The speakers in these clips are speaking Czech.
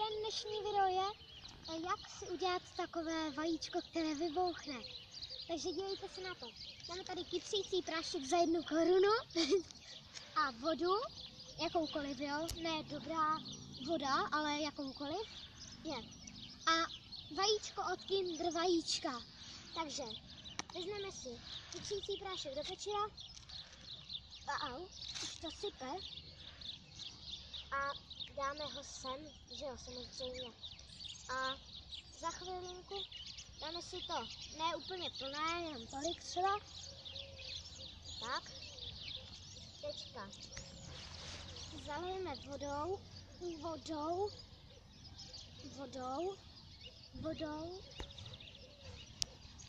den, dnešní video je, jak si udělat takové vajíčko, které vybouchne. Takže dívejte se na to. Máme tady kypřící prášek za 1 korunu a vodu, jakoukoliv, jo, ne dobrá voda, ale jakoukoliv. Je. A vajíčko od Kinder Vajíčka. Takže vezmeme si kypřící prášek do pečera. Už to sype. A dáme ho sem, že jo, samozřejmě. A za chvilinku dáme si to, ne úplně plné, jenom tolik třeba. Tak. Teďka zalijeme vodou.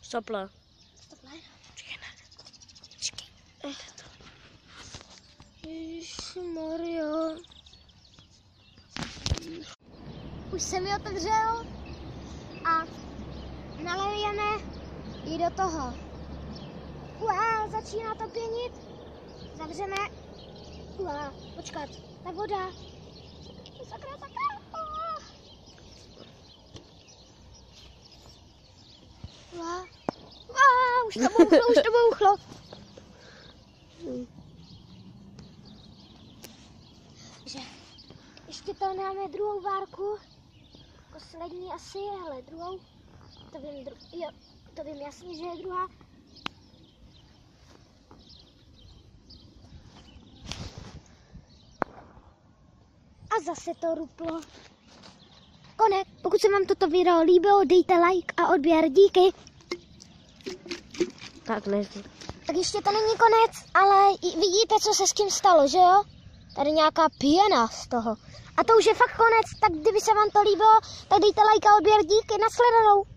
Stople. Počkej. Ježišmarja. Už jsem ji otevřel a nalejeme ji do toho. Začíná to pěnit. Zavřeme. Počkat, ta voda. Sakra. Už to bouchlo. Že ještě to dáme druhou várku. Poslední asi, ale druhou. To vím jasně, že je druhá. A zase to ruplo. Konec. Pokud se vám toto video líbilo, dejte like a odběr. Díky. Tak ne. Tak ještě to není konec, ale vidíte, co se s tím stalo, že jo? Tady nějaká pěna z toho. A to už je fakt konec, tak kdyby se vám to líbilo, tak dejte like a odběr. Díky, nashledanou.